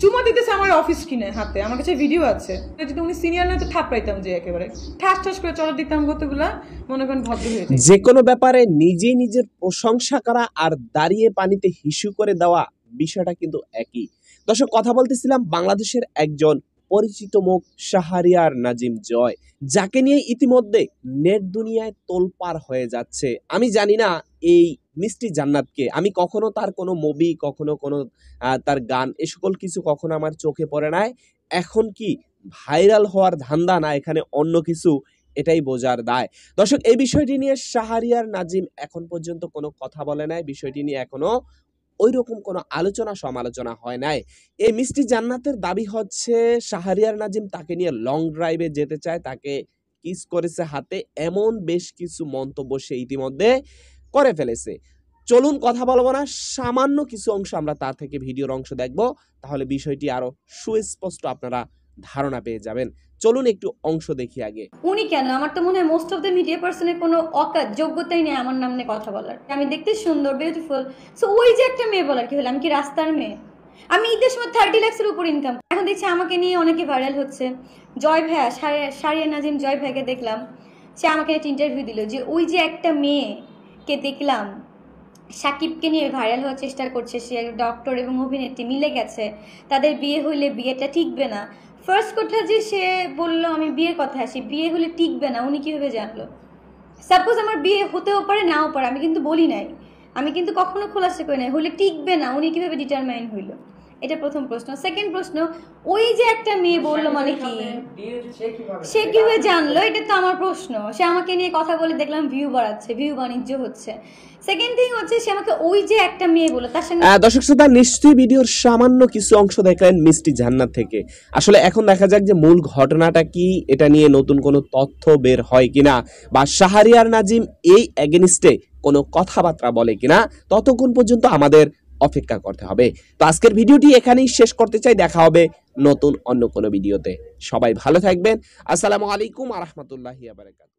চুমা দিতেছে আমার অফিস কিনে হাতে, আমার কাছে ভিডিও আছে। যদি উনি সিনিয়র না তো থাপড়াইতাম যে একেবারে ঠাস ঠাস করে চড় দিতাম, কতগুলা মনে করেন ভদ্র হয়ে যায়। যে কোনো ব্যাপারে নিজে নিজের প্রশংসা করা আর দাঁড়িয়ে পানিতে হিসু করে দেওয়া বিষয়টা কিন্তু একই। দর্শক, কথা বলতেছিলাম বাংলাদেশের একজন পরিচিত মুখ শাহরিয়ার নাজিম জয়, যাকে নিয়ে ইতিমধ্যে নেট দুনিয়ায় তোলপাড় হয়ে যাচ্ছে। আমি জানি না এই মিষ্টি জান্নাতকে, আমি কখনো তার কোনো মুভি, কখনো কোনো তার গান, এ সকল কিছু কখনো আমার চোখে পড়ে নাই। এখন কি ভাইরাল হওয়ার ধান্দা না এখানে অন্য কিছু, এটাই বোঝার দায়। দর্শক, এই বিষয়টি নিয়ে শাহরিয়ার নাজিম এখন পর্যন্ত কোনো কথা বলে নাই, বিষয়টি নিয়ে এখনো ওই রকম কোনো আলোচনা সমালোচনা হয় নাই। এই মিষ্টি জান্নাতের দাবি হচ্ছে শাহরিয়ার নাজিম তাকে নিয়ে লং ড্রাইভে যেতে চায়, তাকে কিস করেছে হাতে, এমন বেশ কিছু মন্তব্য সে ইতিমধ্যে করে ফেলেছে। চলুন কথা বলবো না, সামান্য কিছু অংশ আমরা তার থেকে ভিডিওর অংশ দেখব, তাহলে বিষয়টি আরো সুস্পষ্ট আপনারা ধারণা পেয়ে যাবেন। চলুন একটু অংশ দেখি আগে। উনি কেন, আমার তো মনে হয় মোস্ট অফ দ্য মিডিয়া পার্সনের কোনো যোগ্যতাই নেই আমার নাম নিয়ে কথা বলার। আমি দেখতে সুন্দর, বিউটিফুল, সো ওই যে একটা মেয়ে বলার কি হলো? আমি কি রাস্তার মেয়ে? আমি ঈদের সময় 30 লাখের উপর ইনকাম। এখন দেখছি আমাকে নিয়ে অনেকে ভাইরাল হচ্ছে। জয় ভাইয়া, শাহরিয়ার নাজিম জয় ভাইকে দেখলাম, সে আমাকে একটা ইন্টারভিউ দিল যে ওই যে একটা মেয়েকে দেখলাম সাকিবকে নিয়ে ভাইরাল হওয়ার চেষ্টা করছে, সে ডক্টর এবং অভিনেত্রী মিলে গেছে, তাদের বিয়ে হইলে বিয়েটা টিকবে না। ফার্স্ট কথা যে সে বললো আমি বিয়ের কথা আসি, বিয়ে হলে টিকবে না, উনি কীভাবে জানলো? সাপোজ আমার বিয়ে হতেও পারে নাও পারে, আমি কিন্তু বলি নাই, আমি কিন্তু কখনো খোলাসা করি নাই, হলে টিকবে না উনি কীভাবে ডিটারমাইন হইলো? এটা প্রথম প্রশ্ন। সেকেন্ড প্রশ্ন, ওই যে একটা মেয়ে বললো মানে কি, সে কিভাবে জানলো? এটা তো আমার প্রশ্ন। সে আমাকে নিয়ে কথা বলে দেখলাম ভিউ বাড়াচ্ছে, ভিউ বাণিজ্য হচ্ছে। সেকেন্ড থিং হচ্ছে সে আমাকে ওই যে একটা মেয়ে বললো, তার সঙ্গে দর্শক শ্রোতা, নিশ্চয়ই ভিডিওর সামান্য কিছু অংশ দেখলেন মিষ্টি জান্নাত থেকে। আসলে এখন দেখা যাক যে মূল ঘটনাটা কি, এটা নিয়ে নতুন কোনো তথ্য বের হয় কিনা, বা শাহরিয়ার নাজিম এই এগেনিস্টে কোনো কথাবার্তা বলে কিনা, ততক্ষণ পর্যন্ত আমাদের অপেক্ষা করতে হবে। তো আজকের ভিডিওটি এখানেই শেষ করতে চাই, দেখা হবে নতুন অন্য কোনো ভিডিওতে। সবাই ভালো থাকবেন। আসসালামু আলাইকুম ওয়া রাহমাতুল্লাহি ওয়া বারাকাতুহু।